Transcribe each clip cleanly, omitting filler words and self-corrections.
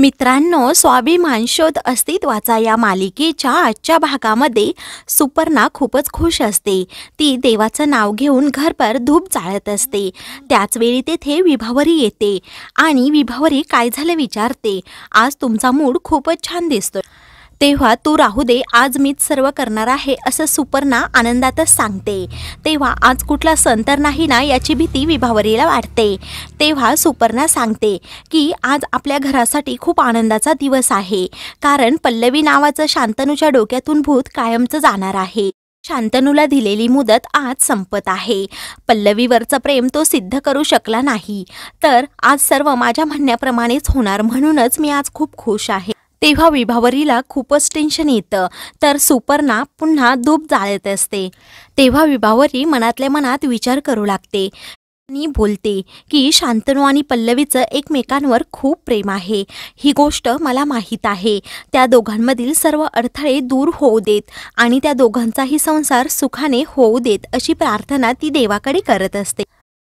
मित्रांनो, स्वाभिमान शोध अस्तित्वाचा या मालिकेच्या आजच्या भागामध्ये सुपर्णा खूपच खुश असते। ती देवाचं नाव घेऊन घरभर धूप जाळत असते। त्याच वेळी तेथे विभावरी येते आणि विभावरी काय झाले विचारते। आज तुमचा मूड खूपच छान दिसतो, तेव्हा तू राहू दे, आज मीच सर्व करणार आहे असं सुपर्णा आनंदातच सांगते। तेव्हा आज कुठला सण तर नाही ना याची भीती विभावरीला वाटते। तेव्हा सुपर्णा सांगते की आज आपल्या घरासाठी खूप आनंदाचा दिवस आहे, कारण पल्लवी नावाचं शांतनूच्या डोक्यातून भूत कायमचं जाणार आहे। शांतनूला दिलेली मुदत आज संपत आहे। पल्लवीवरचं प्रेम तो सिद्ध करू शकला नाही, तर आज सर्व माझ्या म्हणण्याप्रमाणेच होणार, म्हणूनच मी आज खूप खुश आहे। तेव्हा विभावरीला खूपच टेन्शन येतं, तर सुपर्णा पुन्हा धूप जाळत असते। तेव्हा विभावरी मनातल्या मनात विचार करू लागते आणि बोलते की शांतनू आणि पल्लवीचं एकमेकांवर खूप प्रेम आहे, ही गोष्ट मला माहीत आहे। त्या दोघांमधील सर्व अडथळे दूर होऊ देत आणि त्या दोघांचाही संसार सुखाने होऊ देत अशी प्रार्थना ती देवाकडे करत असते।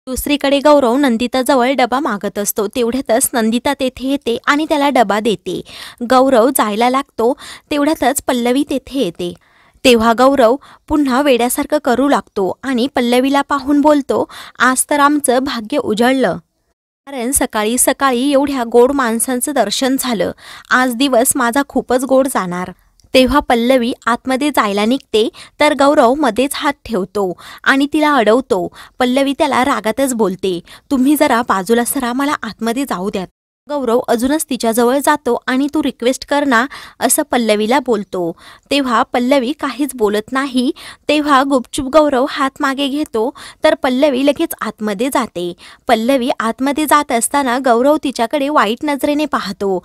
दुसरीकडे गौरव नंदिताजवळ डबा मागत असतो। तेवढ्यातच नंदिता तेथे येते आणि त्याला डबा देते। गौरव जायला लागतो, तेवढ्यातच पल्लवी तेथे येते। तेव्हा गौरव पुन्हा वेड्यासारखं करू लागतो आणि पल्लवीला पाहून बोलतो, आज तर आमचं भाग्य उजळलं, कारण सकाळी सकाळी एवढ्या गोड माणसांचं दर्शन झालं। आज दिवस माझा खूपच गोड जाणार। तेव्हा पल्लवी आतमध्ये जायला निघते, तर गौरव मध्येच हात ठेवतो आणि तिला अडवतो। पल्लवी त्याला रागातच बोलते, तुम्ही जरा बाजूला सरा, मला आतमध्ये जाऊ द्या। गौरव अजूनच तिच्याजवळ जातो आणि तू रिक्वेस्ट कर ना असं पल्लवीला बोलतो। तेव्हा पल्लवी काहीच बोलत नाही। तेव्हा गुपचूप गौरव हात मागे घेतो, तर पल्लवी लगेच आतमध्ये जाते। पल्लवी आतमध्ये जात असताना गौरव तिच्याकडे वाईट नजरेने पाहतो।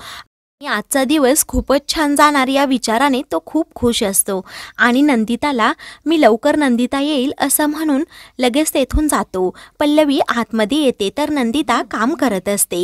आजचा दिवस खूपच छान जाणार या विचाराने तो खूप खुश असतो आणि नंदिताला मी लवकर नंदिता येईल असं म्हणून लगेच तेथून जातो। पल्लवी आतमध्ये येते, तर नंदिता काम करत असते।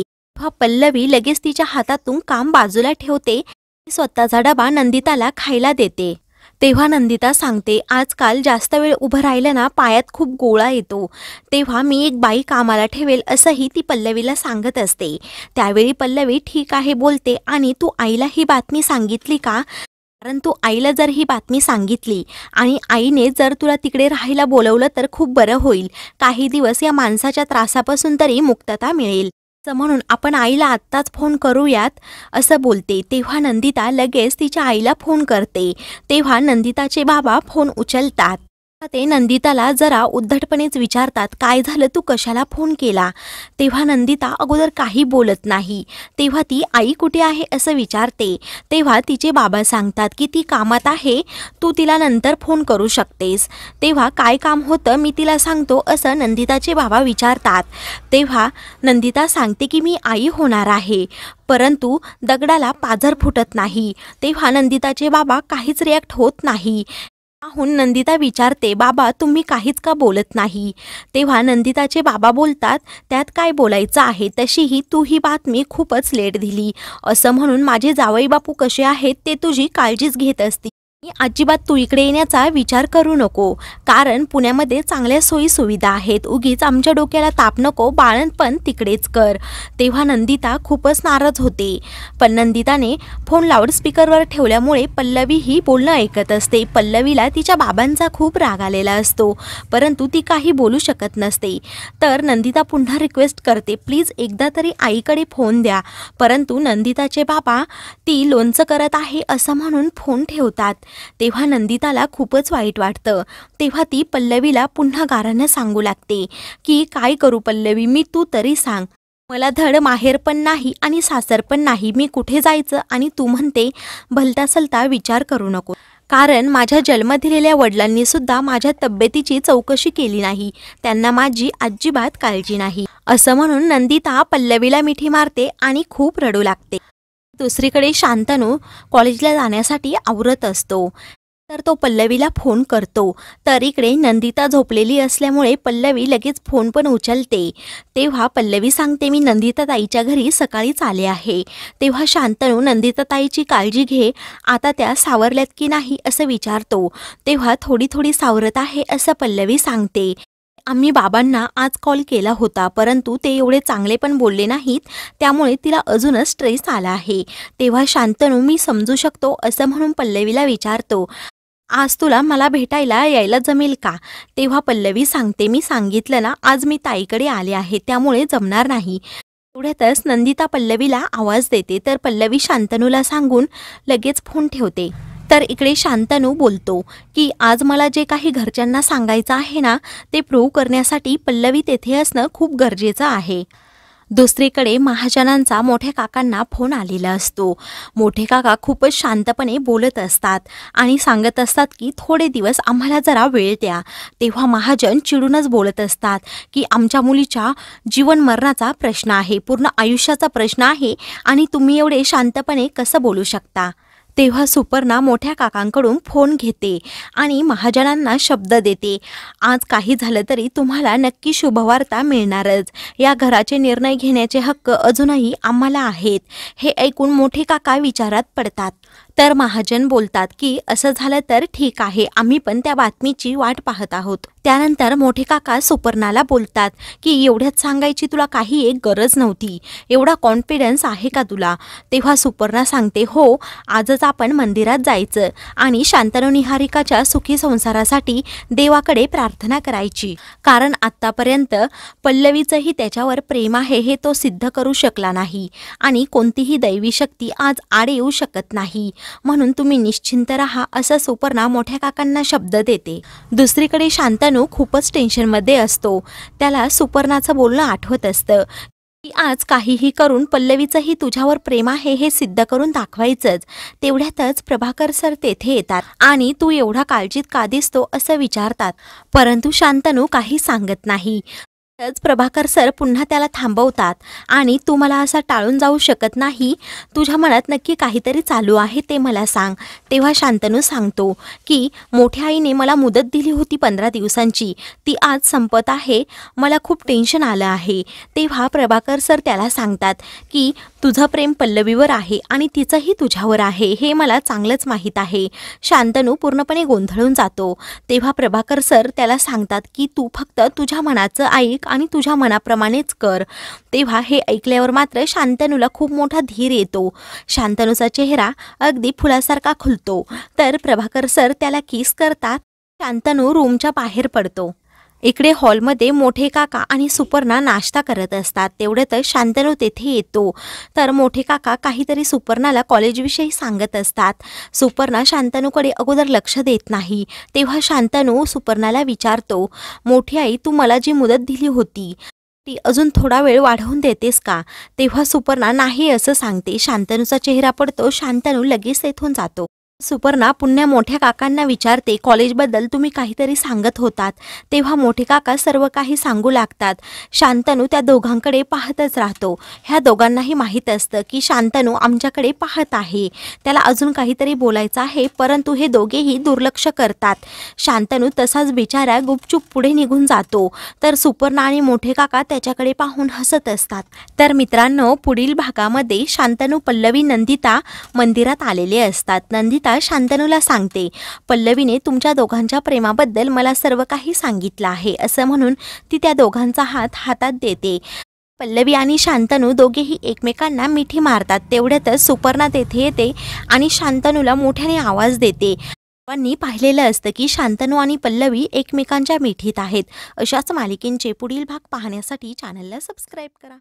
पल्लवी लगेच तिच्या हातातून काम बाजूला ठेवते, स्वतःचा डबा नंदिताला खायला देते। तेव्हा नंदिता सांगते, आजकाल जास्त वेळ उभं राहिलं ना पायात खूप गोळा येतो, तेव्हा मी एक बाई कामाला ठेवेल असंही ती पल्लवीला सांगत असते। त्यावेळी पल्लवी ठीक आहे बोलते आणि तू आईला ही बातमी सांगितली का? कारण तू आईला जर ही बातमी सांगितली आणि आईने जर तुला तिकडे राहायला बोलवलं तर खूप बरं होईल, काही दिवस या माणसाच्या त्रासापासून तरी मुक्तता मिळेल, असं म्हणून आपण आईला आत्ताच फोन करूयात असं बोलते। तेव्हा नंदिता लगेच तिच्या आईला फोन करते। तेव्हा नंदिताचे बाबा फोन उचलतात। ते नंदिताला जरा उद्धटपणेच विचारतात, काय झालं, तू कशाला फोन केला? तेव्हा नंदिता अगोदर काही बोलत नाही। तेव्हा ती आई कुठे आहे असं विचारते। तेव्हा तिचे बाबा सांगतात की ती कामात आहे, तू तिला नंतर फोन करू शकतेस। तेव्हा काय काम होतं मी तिला सांगतो असं नंदिताचे बाबा विचारतात। तेव्हा नंदिता सांगते की मी आई होणार आहे, परंतु दगडाला पाझर फुटत नाही। तेव्हा नंदिताचे बाबा काहीच रिॲक्ट होत नाही। पाहून नंदिता विचारते, बाबा तुम्ही काहीच का बोलत नाही? तेव्हा नंदिताचे बाबा बोलतात, त्यात काय बोलायचं आहे, तशीही तू ही बातमी खूपच लेट दिली, असं म्हणून माझे जावई बापू कसे आहेत ते तुझी काळजीच घेत असतील। अजिबात तू इकडे येण्याचा विचार करू नको, कारण पुण्यामध्ये चांगल्या सोयी सुविधा आहेत, उगीच आमच्या डोक्याला ताप नको, बाळणपण तिकडेच कर। तेव्हा नंदिता खूपच नाराज होते, पण नंदिताने फोन लाऊडस्पीकरवर ठेवल्यामुळे पल्लवी ही बोलणं ऐकत असते। पल्लवीला तिच्या बाबांचा खूप राग आलेला असतो, परंतु ती काही बोलू शकत नसते। तर नंदिता पुन्हा रिक्वेस्ट करते, प्लीज एकदा तरी आईकडे फोन द्या, परंतु नंदिताचे बाबा ती लोणचं करत आहे असं म्हणून फोन ठेवतात। तेव्हा नंदिताला खूपच वाईट वाटतं। तेव्हा ती पल्लवीला पुन्हा गारानं सांगू लागते की काय करू पल्लवी, मी तू तरी सांग, मला धड माहेर पण नाही आणि सासर पण नाही, मी कुठे जायचं? आणि तू म्हणते भलता सलता विचार करू नको, कारण माझ्या जन्म दिलेल्या वडिलांनी सुद्धा माझ्या तब्येतीची चौकशी केली नाही, त्यांना माझी अजिबात काळजी नाही, असं म्हणून नंदिता पल्लवीला मिठी मारते आणि खूप रडू लागते। दुसरीकडे शांतनू कॉलेजला जाण्यासाठी आवरत असतो, तर तो पल्लवीला फोन करतो, तर इकडे नंदिता झोपलेली असल्यामुळे पल्लवी लगेच फोन पण उचलते। तेव्हा पल्लवी सांगते, मी नंदिता ताईच्या घरी सकाळीच आले आहे। तेव्हा शांतनू नंदिता ताईची काळजी घे, आता त्या सावरल्यात की नाही असं विचारतो। तेव्हा थोडी थोडी सावरत आहे असं पल्लवी सांगते। आम्ही बाबांना आज कॉल केला होता, परंतु ते एवढे चांगले पण बोलले नाहीत, त्यामुळे तिला अजूनच स्ट्रेस आला आहे. तेव्हा शांतनू मी समजू शकतो असं म्हणून पल्लवीला विचारतो, आज तुला मला भेटायला यायला जमेल का? तेव्हा पल्लवी सांगते, मी सांगितलं ना आज मी ताईकडे आले आहे, त्यामुळे जमणार नाही. एवढ्यातच नंदिता पल्लवीला आवाज देते, तर पल्लवी शांतनूला सांगून लगेच फोन ठेवते. तर इकडे शांतनू बोलतो की आज मला जे काही घरच्यांना सांगायचं आहे ना, ते प्रूव्ह करण्यासाठी पल्लवी तेथे असणं खूप गरजेचं आहे. दुसरीकडे महाजनांचा मोठ्या काकांना फोन आलेला असतो. मोठे काका खूपच शांतपणे बोलत असतात आणि सांगत असतात की थोडे दिवस आम्हाला जरा वेळ द्या. तेव्हा महाजन चिडूनच बोलत असतात की आमच्या मुलीच्या जीवन मरणाचा प्रश्न आहे, पूर्ण आयुष्याचा प्रश्न आहे आणि तुम्ही एवढे शांतपणे कसं बोलू शकता? तेव्हा सुपर्णा मोठ्या काकांकडून फोन घेते आणि महाजनांना शब्द देते, आज काही झालं तरी तुम्हाला नक्की शुभवार्ता मिळणारच. या घराचे निर्णय घेण्याचे हक्क अजूनही आम्हाला आहेत. हे ऐकून मोठे काका विचारात पडतात. तर महाजन बोलतात की असं झालं तर ठीक आहे, आम्ही पण त्या बातमीची वाट पाहत आहोत. त्यानंतर मोठे काका सुपर्णाला बोलतात की एवढ्यात सांगायची तुला काही एक गरज नव्हती, एवढा कॉन्फिडन्स आहे का तुला? तेव्हा सुपर्णा सांगते, हो आजच आपण मंदिरात जायचं आणि शांतनू निहारिकाच्या सुखी संसारासाठी देवाकडे प्रार्थना करायची, कारण आत्तापर्यंत पल्लवीचंही त्याच्यावर प्रेम आहे हे तो सिद्ध करू शकला नाही आणि कोणतीही दैवी शक्ती आज आड येऊ शकत नाही, म्हणून तुम्ही निश्चिंत राहा असं सुपर्णा मोठ्या काकांना शब्द देते. दुसरीकडे शांतनू खूपच टेन्शनमध्ये असतो. त्याला सुपर्णाचं बोलणं आठवत असतं की आज काहीही करून पल्लवीचंही तुझ्यावर प्रेम आहे हे सिद्ध करून दाखवायचंच. तेवढ्यातच प्रभाकर सर तेथे येतात आणि तू एवढा काळजीत का दिसतो असं विचारतात, परंतु शांतनू काही सांगत नाही. प्रभाकर सर पुन्हा त्याला थांबवतात आणि तू मला असा टाळून जाऊ शकत नाही, तुझ्या मनात नक्की काहीतरी चालू आहे ते मला सांग. तेव्हा शांतनू सांगतो की मोठ्या आईने मला मुदत दिली होती 15 दिवसांची, ती आज संपत आहे, मला खूप टेन्शन आलं आहे. तेव्हा प्रभाकर सर त्याला सांगतात की तुझं प्रेम पल्लवीवर आहे आणि तिचंही तुझ्यावर आहे हे मला चांगलंच माहीत आहे. शांतनू पूर्णपणे गोंधळून जातो. तेव्हा प्रभाकर सर त्याला सांगतात की तू फक्त तुझ्या मनाचं ऐक आणि तुझ्या मनाप्रमाणेच कर. तेव्हा हे ऐकल्यावर मात्र शांतनूला खूप मोठा धीर येतो. शांतनूचा चेहरा अगदी फुलासारखा खुलतो. तर प्रभाकर सर त्याला किस करतात. शांतनू रूमच्या बाहेर पडतो. इकडे हॉलमध्ये मोठे काका आणि सुपर्णा नाश्ता करत असतात. तेवढ्यातच शांतनू तेथे येतो. तर मोठे काका काहीतरी सुपर्णाला कॉलेजविषयी सांगत असतात. सुपर्णा शांतनूकडे अगोदर लक्ष देत नाही. तेव्हा शांतनू सुपर्णाला विचारतो, मोठी आई तू मला जी मुदत दिली होती ती अजून थोडा वेळ वाढवून देतेस का? तेव्हा सुपर्णा नाही असं सांगते. शांतनूचा चेहरा पडतो. शांतनू लगेच तेथून जातो. सुपर्णा पुन्हा मोठ्या काकांना विचारते, कॉलेजबद्दल तुम्ही काहीतरी सांगत होतात. तेव्हा मोठे काका सर्व काही सांगू लागतात. शांतनू त्या दोघांकडे पाहतच राहतो. ह्या दोघांनाही माहीत असतं की शांतनू आमच्याकडे पाहत आहे, त्याला अजून काहीतरी बोलायचं आहे, परंतु हे दोघेही दुर्लक्ष करतात. शांतनू तसाच बिचारा गुपचूप पुढे निघून जातो. तर सुपर्णा आणि मोठे काका त्याच्याकडे पाहून हसत असतात. तर मित्रांनो, पुढील भागामध्ये शांतनू, पल्लवी, नंदिता मंदिरात आलेले असतात. नंदिता शांतनूला सांगते, पल्लवीने तुमच्या दोघांच्या प्रेमाबद्दल मला सर्व काही सांगितलं आहे असं म्हणून ती त्या दोघांचा हात हातात देते. पल्लवी आणि शांतनू दोघेही एकमेकांना मिठी मारतात. तेवढ्यातच सुपर्णा तेथे येते आणि शांतनूला मोठ्याने आवाज देते. सर्वांनी पाहिलेलं असतं की शांतनू आणि पल्लवी एकमेकांच्या मिठीत आहेत. अशाच मालिकेंचे पुढील भाग पाहण्यासाठी चॅनलला सबस्क्राईब करा.